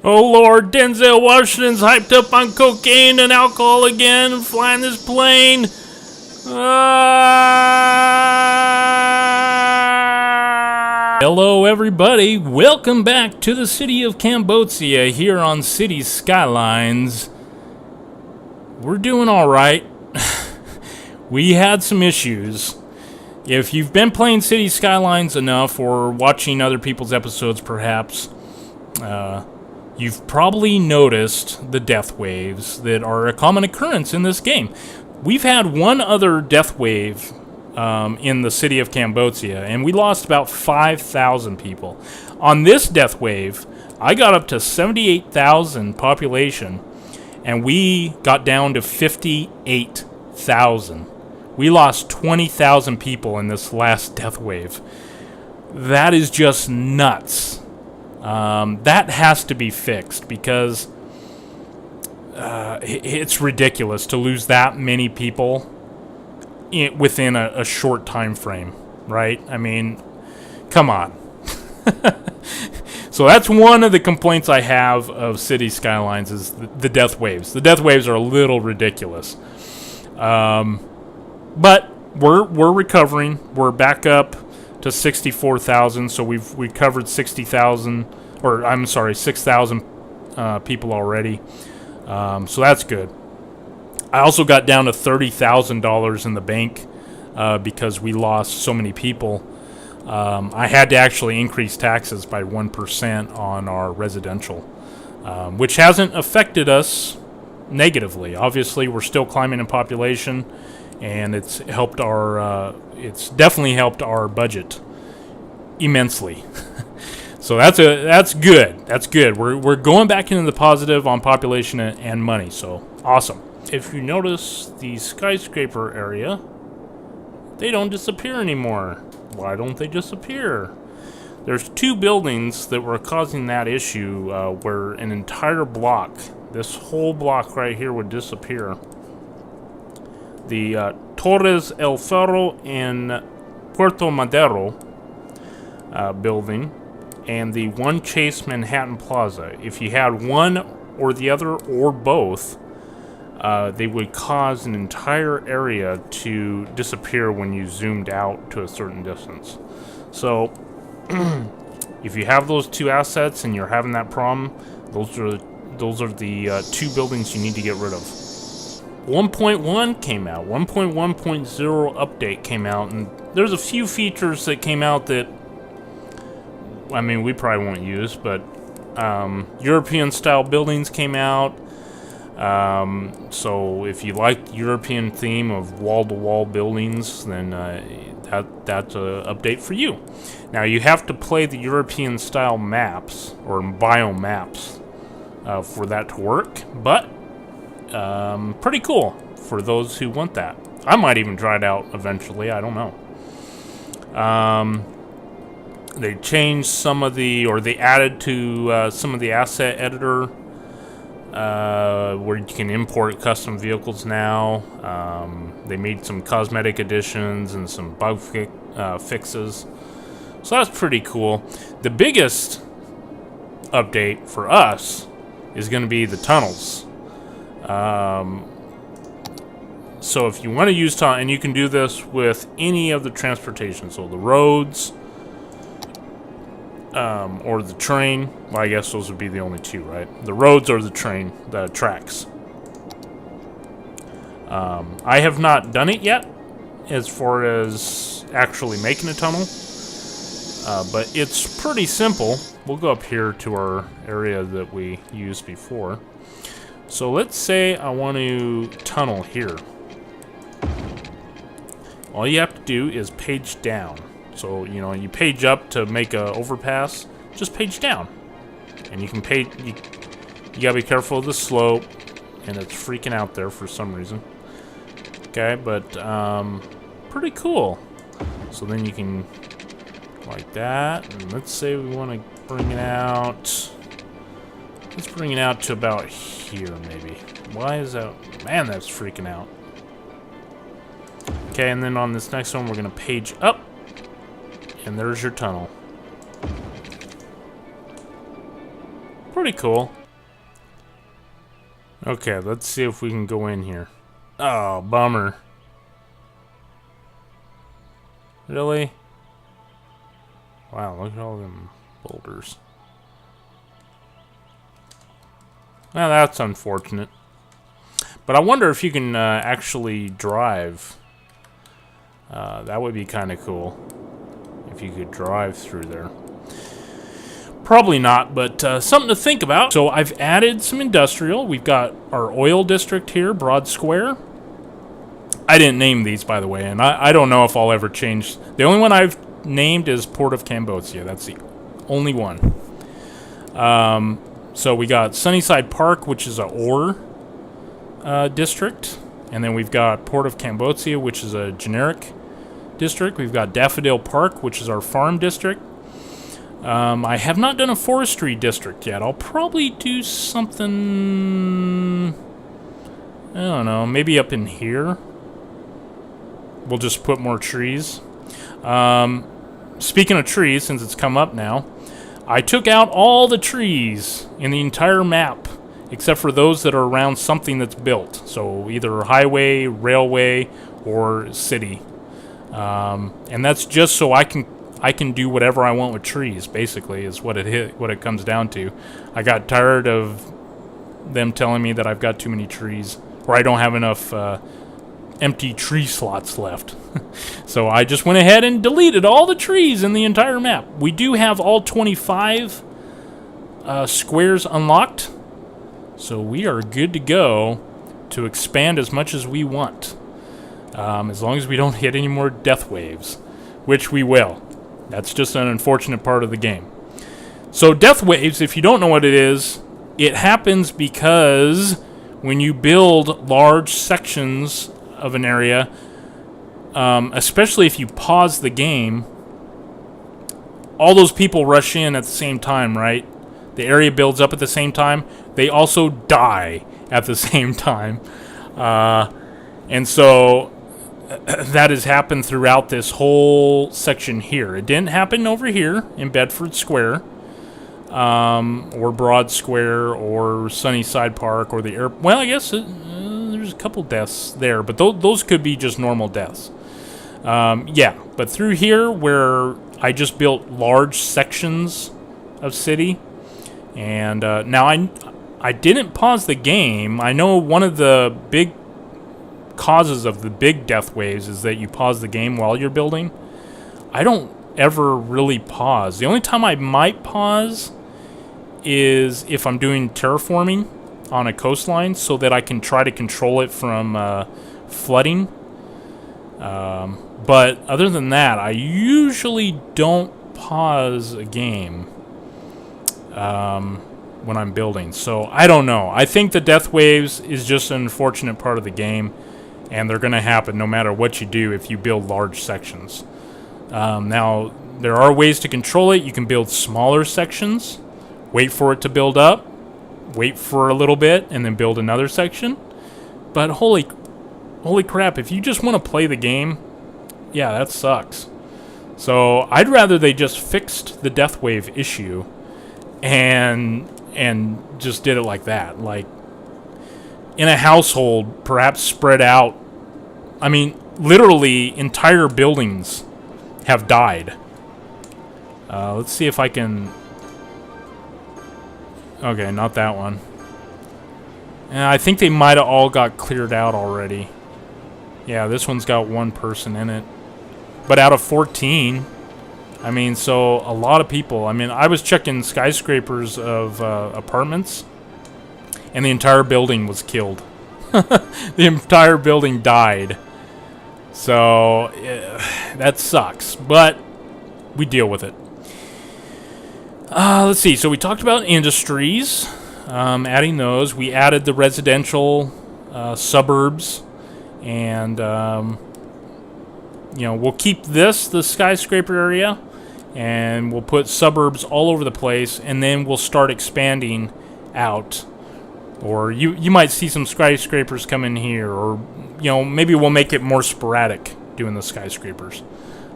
Oh Lord, Denzel Washington's hyped up on cocaine and alcohol again and flying this plane. Hello everybody, welcome back to the city of Cambodia here on City Skylines. We're doing alright. We had some issues. If you've been playing City Skylines enough or watching other people's episodes perhaps, you've probably noticed the death waves that are a common occurrence in this game. We've had one other death wave in the city of Cambodia, and we lost about 5,000 people. On this death wave, I got up to 78,000 population, and we got down to 58,000. We lost 20,000 people in this last death wave. That is just nuts. That has to be fixed because it's ridiculous to lose that many people within a short time frame, right? I mean, come on. So that's one of the complaints I have of City Skylines is the death waves. The death waves are a little ridiculous. But we're recovering. We're back up to 64,000, so we covered 60,000, or I'm sorry, 6,000 people already. So that's good. I also got down to $30,000 in the bank because we lost so many people. I had to actually increase taxes by 1% on our residential, which hasn't affected us negatively. Obviously, we're still climbing in population, and it's helped our. It's definitely helped our budget immensely. So that's good. That's good. We're going back into the positive on population and money. So awesome. If you notice the skyscraper area, they don't disappear anymore. Why don't they disappear? There's two buildings that were causing that issue where an entire block, this whole block right here, would disappear. The Torres El Ferro in Puerto Madero building and the One Chase Manhattan Plaza. If you had one or the other or both, they would cause an entire area to disappear when you zoomed out to a certain distance. So if you have those two assets and you're having that problem, those are the two buildings you need to get rid of. 1.1 came out. 1.1.0 update came out, and there's a few features that came out that, I mean, we probably won't use, but European style buildings came out. So if you like the European theme of wall-to-wall buildings, then that's an update for you. Now you have to play the European style maps or biomaps for that to work, but pretty cool for those who want that. I might even try it out eventually. I don't know. They changed some of the, or they added to some of the asset editor where you can import custom vehicles now. They made some cosmetic additions and some bug fixes. So that's pretty cool. The biggest update for us is going to be the tunnels. So if you want to use tunnel, and you can do this with any of the transportation, so the roads, or the train. Well, I guess those would be the only two, right? The roads or the train, the tracks. I have not done it yet as far as actually making a tunnel, but it's pretty simple. We'll go up here to our area that we used before. So let's say I want to tunnel here. All you have to do is page down. So, you know, you page up to make a overpass, just page down. And you can page, you gotta be careful of the slope, and it's freaking out there for some reason. Okay, but, pretty cool. So then you can, like that, and let's say we want to bring it out. Let's bring it out to about here, maybe. Why is that? Man, that's freaking out. Okay, and then on this next one, we're gonna page up. And there's your tunnel. Pretty cool. Okay, let's see if we can go in here. Oh, bummer. Really? Wow, look at all them boulders. Well, that's unfortunate. But I wonder if you can actually drive. That would be kind of cool. If you could drive through there. Probably not, but something to think about. So I've added some industrial. We've got our oil district here, Broad Square. I didn't name these, by the way, and I don't know if I'll ever change. The only one I've named is Port of Cambodia. That's the only one. So we got Sunnyside Park, which is a ore district. And then we've got Port of Cambodia, which is a generic district. We've got Daffodil Park, which is our farm district. I have not done a forestry district yet. I'll probably do something... I don't know, maybe up in here. We'll just put more trees. Speaking of trees, since it's come up now, I took out all the trees in the entire map, except for those that are around something that's built. So either highway, railway, or city. And that's just so I can do whatever I want with trees, basically, is what it comes down to. I got tired of them telling me that I've got too many trees, or I don't have enough empty tree slots left. So I just went ahead and deleted all the trees in the entire map. We do have all 25 squares unlocked, so we are good to go to expand as much as we want, as long as we don't hit any more death waves, which we will. That's just an unfortunate part of the game. So death waves, if you don't know what it is, it happens because when you build large sections of an area, especially if you pause the game, all those people rush in at the same time, right? The area builds up at the same time. They also die at the same time. And so that has happened throughout this whole section here. It didn't happen over here in Bedford Square, or Broad Square, or Sunnyside Park, or the air. Well, I guess there's a couple deaths there, but those could be just normal deaths. Yeah, but through here where I just built large sections of city, and now I didn't pause the game. I know one of the big causes of the big death waves is that you pause the game while you're building. I don't ever really pause. The only time I might pause is if I'm doing terraforming on a coastline so that I can try to control it from flooding. But other than that, I usually don't pause a game when I'm building. So I don't know. I think the death waves is just an unfortunate part of the game, and they're going to happen no matter what you do if you build large sections. Now, there are ways to control it. You can build smaller sections, wait for it to build up, wait for a little bit, and then build another section. But holy crap, if you just want to play the game, yeah, that sucks. So I'd rather they just fixed the death wave issue and just did it like that. Like, in a household, perhaps spread out. I mean, literally, entire buildings have died. Let's see if I can... Okay, not that one. And I think they might have all got cleared out already. Yeah, this one's got one person in it. But out of 14, I mean, so a lot of people. I mean, I was checking skyscrapers of apartments, and the entire building was killed. The entire building died. So, that sucks. But we deal with it. Let's see. So we talked about industries, adding those. We added the residential suburbs, and you know, we'll keep this the skyscraper area, and we'll put suburbs all over the place, and then we'll start expanding out. Or you might see some skyscrapers come in here, or you know, maybe we'll make it more sporadic doing the skyscrapers,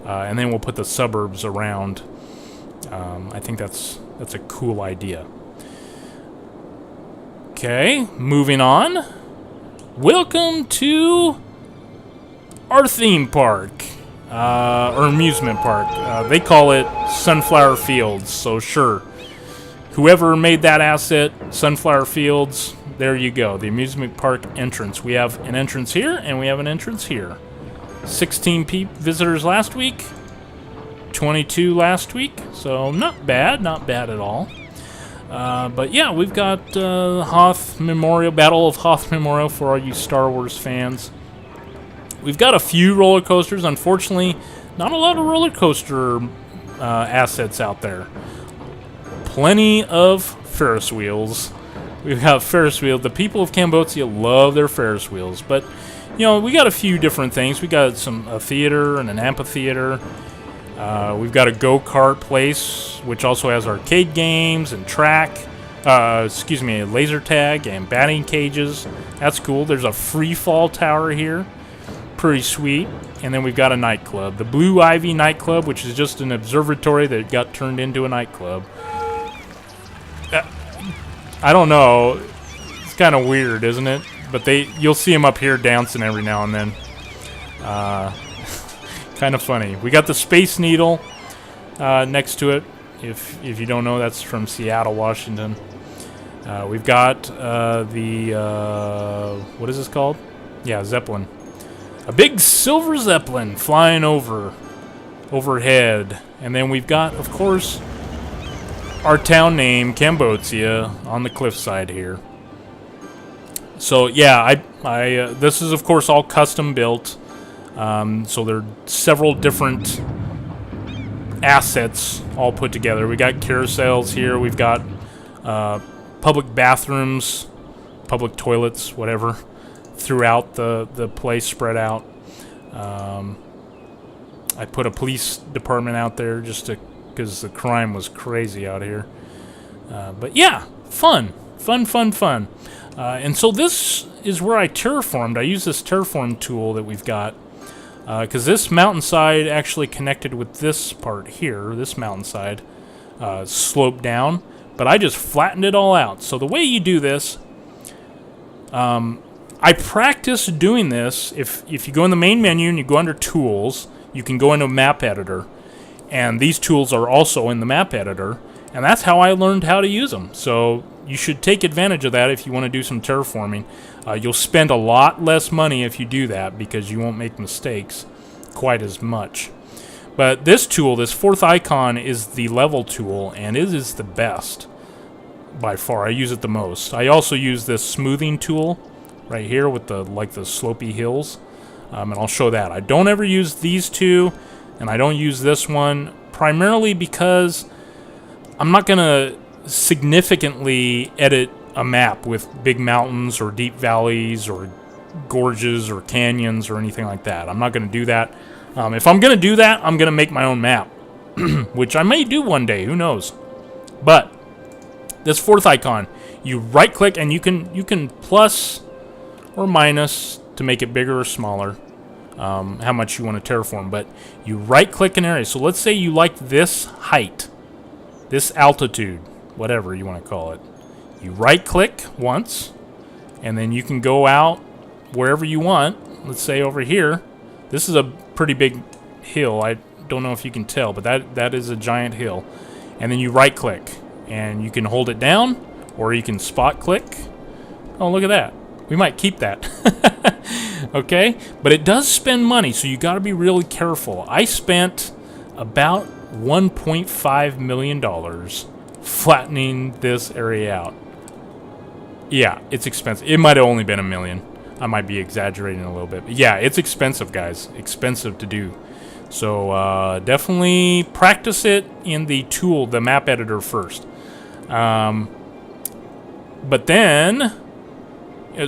and then we'll put the suburbs around. I think that's a cool idea. Okay, moving on. Welcome to our theme park, or amusement park. They call it Sunflower Fields, so sure. Whoever made that asset, Sunflower Fields, there you go. The amusement park entrance. We have an entrance here, and we have an entrance here. 16 visitors last week, 22 last week, so not bad at all. But yeah, we've got Hoth Memorial, Battle of Hoth Memorial for all you Star Wars fans. We've got a few roller coasters. Unfortunately, not a lot of roller coaster assets out there. Plenty of Ferris wheels. We've got Ferris wheels. The people of Cambodia love their Ferris wheels, but you know, we got a few different things. We got a theater and an amphitheater. We've got a go-kart place, which also has arcade games and track. A laser tag and batting cages. That's cool. There's a free fall tower here. Pretty sweet. And then we've got a nightclub. The Blue Ivy nightclub, which is just an observatory that got turned into a nightclub. I don't know. It's kind of weird, isn't it? But you'll see them up here dancing every now and then. Kind of funny. We got the Space Needle next to it. If you don't know, that's from Seattle, Washington. We've got what is this called? Yeah, Zeppelin. A big silver Zeppelin flying overhead. And then we've got, of course, our town name, Cambodia, on the cliffside here. So yeah, this is of course all custom built. So there are several different assets all put together. We got carousels here. We've got public bathrooms, public toilets, whatever, throughout the place spread out. I put a police department out there just because the crime was crazy out here. But yeah, fun. And so this is where I terraformed. I use this terraform tool that we've got because this mountainside actually connected with this part here. This mountainside sloped down, but I just flattened it all out. So the way you do this, I practice doing this. If you go in the main menu and you go under Tools, you can go into Map Editor. And these tools are also in the map editor, and that's how I learned how to use them. So you should take advantage of that if you want to do some terraforming. You'll spend a lot less money if you do that because you won't make mistakes quite as much. But this tool, this fourth icon, is the level tool, and it is the best by far. I use it the most. I also use this smoothing tool right here with the slopey hills, and I'll show that. I don't ever use these two. And I don't use this one primarily because I'm not going to significantly edit a map with big mountains or deep valleys or gorges or canyons or anything like that. I'm not going to do that. If I'm going to do that, I'm going to make my own map, which I may do one day. Who knows? But this fourth icon, you right-click and you can plus or minus to make it bigger or smaller. How much you want to terraform, but you right-click an area. So let's say you like this height, this altitude, whatever you want to call it. You right-click once, and then you can go out wherever you want. Let's say over here. This is a pretty big hill. I don't know if you can tell, but that is a giant hill. And then you right-click, and you can hold it down, or you can spot-click. Oh, look at that. We might keep that. Okay, but it does spend money, so you got to be really careful. I spent about $1.5 million flattening this area out. Yeah, it's expensive. It might have only been $1 million. I might be exaggerating a little bit. But yeah, it's expensive, guys. Expensive to do. So definitely practice it in the tool, the map editor first. But then...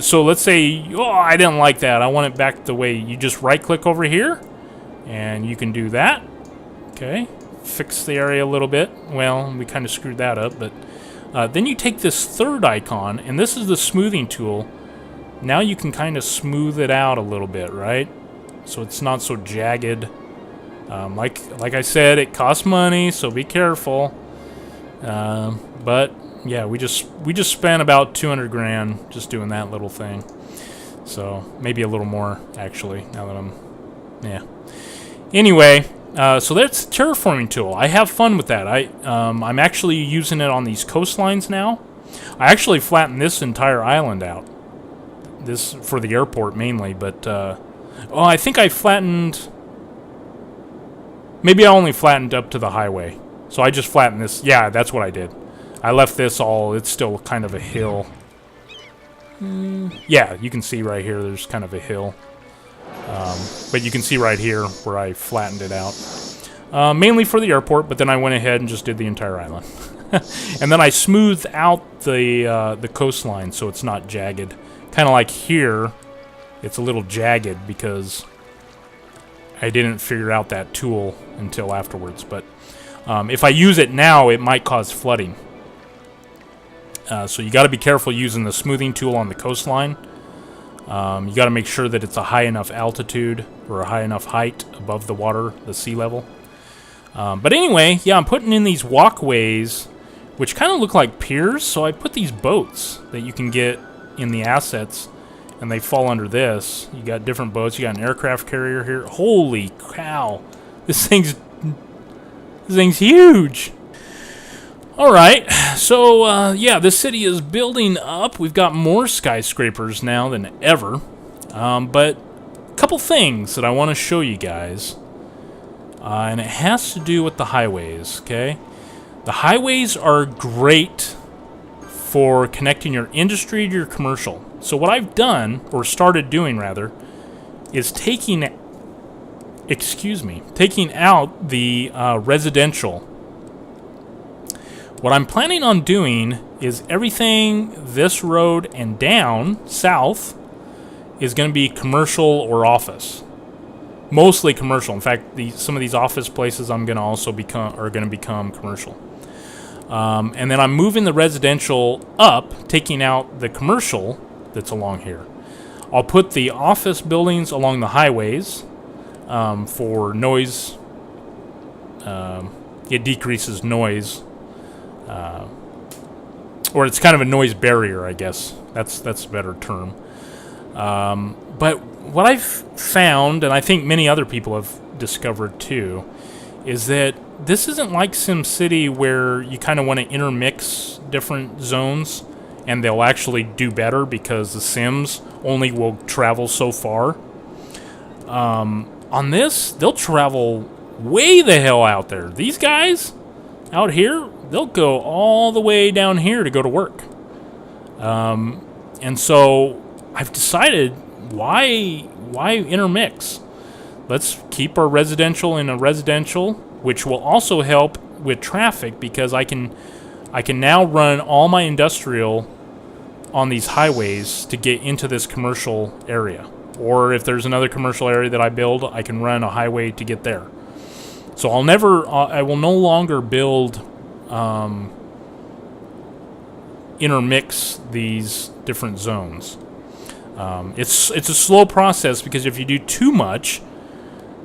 So let's say, I didn't like that. I want it back the way you just right-click over here, and you can do that. Okay, fix the area a little bit. Well, we kind of screwed that up, but then you take this third icon, and this is the smoothing tool. Now you can kind of smooth it out a little bit, right? So it's not so jagged. Like I said, it costs money, so be careful. But yeah, we just spent about 200 grand just doing that little thing. So maybe a little more actually. Now that yeah. Anyway, so that's the terraforming tool. I have fun with that. I'm actually using it on these coastlines now. I actually flattened this entire island out. This for the airport mainly, but oh, I think I flattened. Maybe I only flattened up to the highway. So I just flattened this. Yeah, that's what I did. I left this all. It's still kind of a hill. Yeah, you can see right here. There's kind of a hill. But you can see right here where I flattened it out. Mainly for the airport, but then I went ahead and just did the entire island. And then I smoothed out the coastline so it's not jagged. Kind of like here, it's a little jagged because I didn't figure out that tool until afterwards. But if I use it now, it might cause flooding. So you got to be careful using the smoothing tool on the coastline. You got to make sure that it's a high enough altitude or a high enough height above the water, the sea level. But anyway, yeah, I'm putting in these walkways, which kind of look like piers. So I put these boats that you can get in the assets, and they fall under this. You got different boats. You got an aircraft carrier here. Holy cow! This thing's huge. All right, so yeah, this city is building up. We've got more skyscrapers now than ever. But a couple things that I want to show you guys, and it has to do with the highways. Okay, the highways are great for connecting your industry to your commercial. So what I've done, or started doing rather, is taking out the residential. What I'm planning on doing is everything this road and down south is going to be commercial or office. Mostly commercial. In fact, some of these office places I'm going to also become commercial. And then I'm moving the residential up, taking out the commercial that's along here. I'll put the office buildings along the highways for noise. It decreases noise. Or it's kind of a noise barrier, I guess. That's a better term. But what I've found, and I think many other people have discovered too, is that this isn't like SimCity where you kind of want to intermix different zones and they'll actually do better because the Sims only will travel so far. On this, they'll travel way the hell out there. These guys out here, they'll go all the way down here to go to work. And so I've decided, why intermix? Let's keep our residential in a residential, which will also help with traffic because I can now run all my industrial on these highways to get into this commercial area. Or if there's another commercial area that I build, I can run a highway to get there. So I will no longer build intermix these different zones. It's a slow process because if you do too much,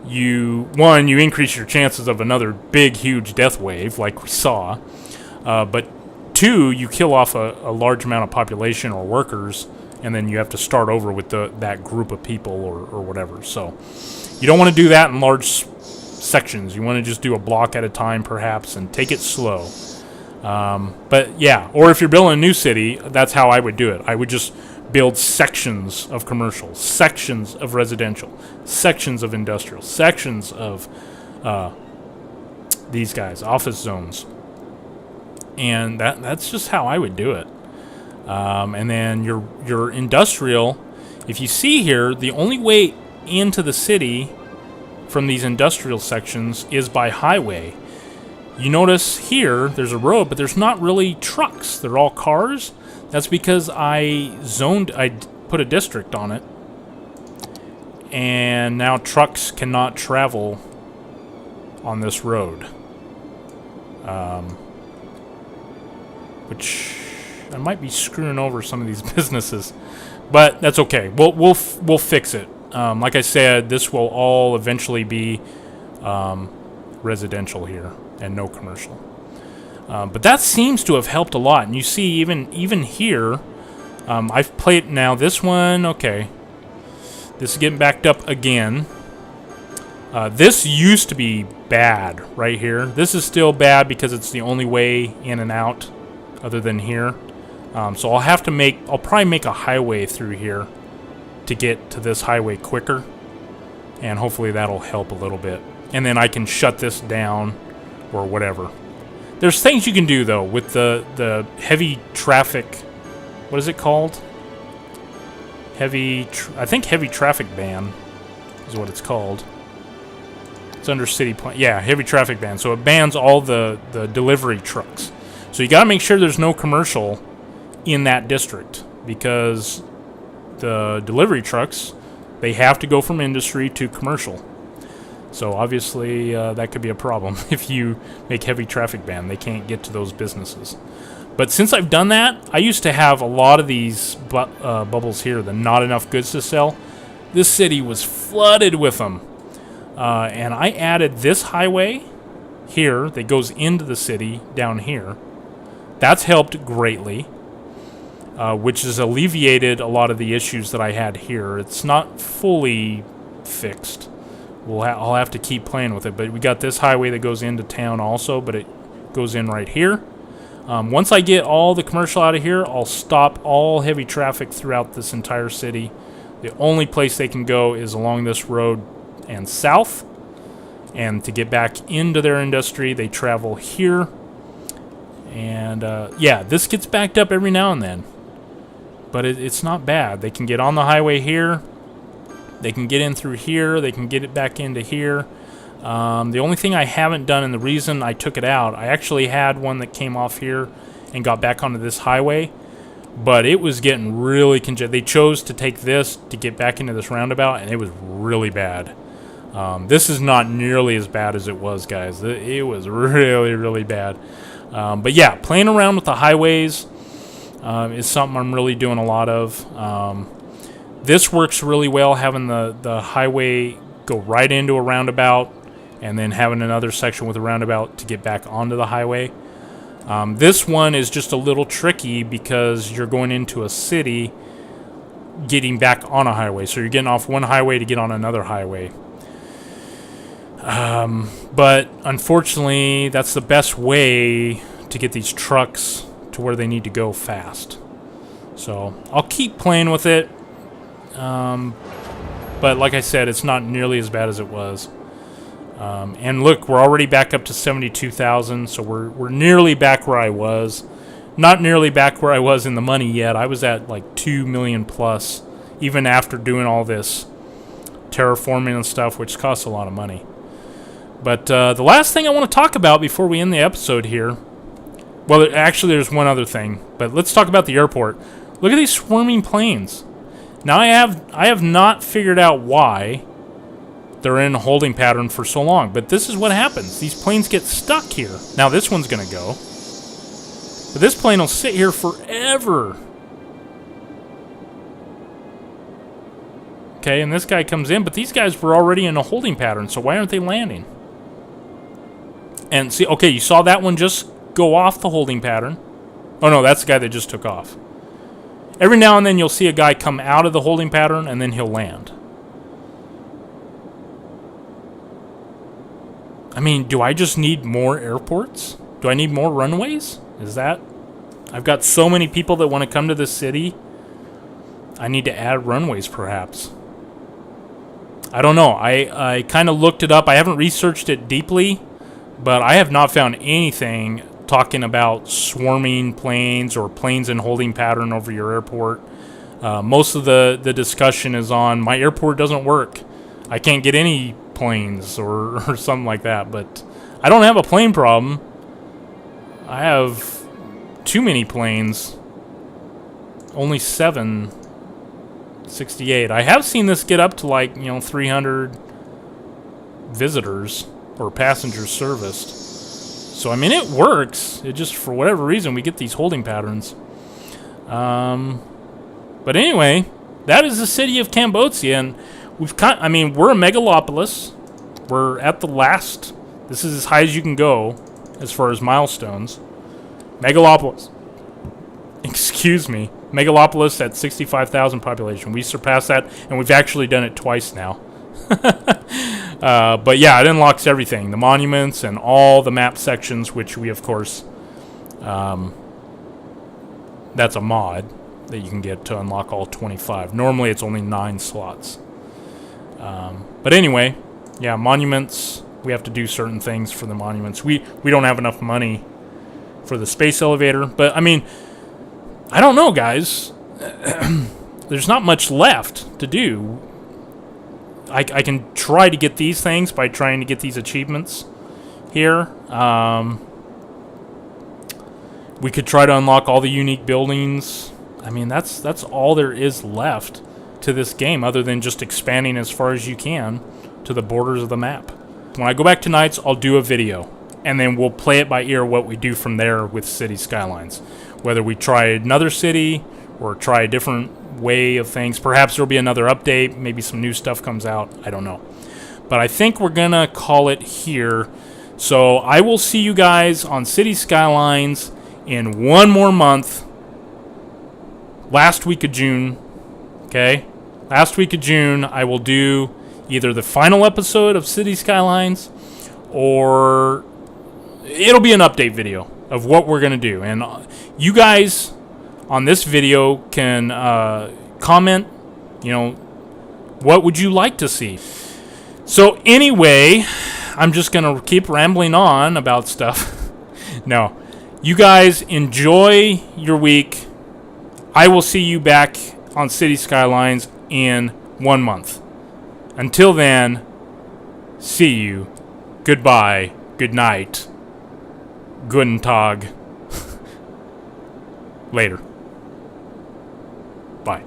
you increase your chances of another big, huge death wave like we saw. But two, you kill off a large amount of population or workers, and then you have to start over with that group of people or whatever. So you don't want to do that in large sections. You want to just do a block at a time perhaps and take it slow. But yeah, or if you're building a new city, that's how I would do it. I would just build sections of commercial, sections of residential, sections of industrial, sections of these guys, office zones. And that's just how I would do it. And then your industrial, if you see here, the only way into the city from these industrial sections is by highway. You notice here, there's a road, but there's not really trucks. They're all cars. That's because I put a district on it. And now trucks cannot travel on this road. Which I might be screwing over some of these businesses. But that's okay. We'll fix it. Like I said, this will all eventually be residential here and no commercial. But that seems to have helped a lot. And you see, even here, I've played now. This one, okay. This is getting backed up again. This used to be bad right here. This is still bad because it's the only way in and out other than here. So I'll probably make a highway through here to get to this highway quicker. And hopefully that'll help a little bit. And then I can shut this down or whatever. There's things you can do, though, with the heavy traffic. What is it called? I think heavy traffic ban is what it's called. It's under city plan. Yeah, heavy traffic ban. So it bans all the delivery trucks. So you got to make sure there's no commercial in that district, because the delivery trucks, they have to go from industry to commercial. So obviously that could be a problem if you make heavy traffic ban. They can't get to those businesses. But since I've done that, I used to have a lot of these bubbles here, the not enough goods to sell. This city was flooded with them. And I added this highway here that goes into the city down here. That's helped greatly, which has alleviated a lot of the issues that I had here. It's not fully fixed. I'll have to keep playing with it. But we got this highway that goes into town also, but it goes in right here. Once I get all the commercial out of here, I'll stop all heavy traffic throughout this entire city. The only place they can go is along this road and south. And to get back into their industry, they travel here. And yeah, this gets backed up every now and then. But it's not bad. They can get on the highway here. They can get in through here. They can get it back into here. The only thing I haven't done, and the reason I took it out, I actually had one that came off here and got back onto this highway, but it was getting really congested. They chose to take this to get back into this roundabout, and it was really bad. This is not nearly as bad as it was, guys. It was really, really bad. But yeah, playing around with the highways is something I'm really doing a lot of. This works really well, having the highway go right into a roundabout, and then having another section with a roundabout to get back onto the highway. This one is just a little tricky because you're going into a city getting back on a highway. So you're getting off one highway to get on another highway. But unfortunately, that's the best way to get these trucks to where they need to go fast. So I'll keep playing with it. But like I said, it's not nearly as bad as it was. And look, we're already back up to 72,000, so we're nearly back where I was. Not nearly back where I was in the money yet. I was at like 2 million plus, even after doing all this terraforming and stuff, which costs a lot of money. But the last thing I want to talk about before we end the episode here, well, actually there's one other thing, but let's talk about the airport. Look at these swarming planes. Now I have not figured out why they're in a holding pattern for so long, but this is what happens. These planes get stuck here. Now this one's going to go, but this plane will sit here forever. Okay, and this guy comes in, but these guys were already in a holding pattern, so why aren't they landing? And see, okay, you saw that one just go off the holding pattern. Oh no, that's the guy that just took off. Every now and then you'll see a guy come out of the holding pattern and then he'll land. I mean, do I just need more airports? Do I need more runways? Is that... I've got so many people that want to come to this city. I need to add runways, perhaps. I don't know. I kind of looked it up. I haven't researched it deeply, but I have not found anything talking about swarming planes or planes in holding pattern over your airport. Most of the discussion is on, my airport doesn't work. I can't get any planes or something like that, but I don't have a plane problem. I have too many planes. Only 768. I have seen this get up to like, 300 visitors or passengers serviced. So, I mean, it works. It just, for whatever reason, we get these holding patterns. But anyway, that is the city of Cambodia, and we're a megalopolis. We're at the last. This is as high as you can go as far as milestones. Megalopolis. Excuse me. Megalopolis at 65,000 population. We surpassed that, and we've actually done it twice now. But yeah, it unlocks everything. The monuments and all the map sections, which we, of course... that's a mod that you can get to unlock all 25. Normally, it's only 9 slots. But anyway, yeah, monuments. We have to do certain things for the monuments. We don't have enough money for the space elevator. But, I mean, I don't know, guys. There's not much left to do. I can try to get these things by trying to get these achievements here. We could try to unlock all the unique buildings. I mean, that's all there is left to this game, other than just expanding as far as you can to the borders of the map. When I go back to Nights, I'll do a video, and then we'll play it by ear what we do from there with City Skylines. Whether we try another city or try a different way of things. Perhaps there'll be another update. Maybe some new stuff comes out. I don't know. But I think we're going to call it here. So I will see you guys on City Skylines in one more month. Last week of June. Okay? Last week of June, I will do either the final episode of City Skylines, or it'll be an update video of what we're going to do. And you guys on this video can comment, what would you like to see? So anyway, I'm just going to keep rambling on about stuff. No. You guys enjoy your week. I will see you back on City Skylines in 1 month. Until then, see you. Goodbye. Good night. Guten Tag. Later. Bye.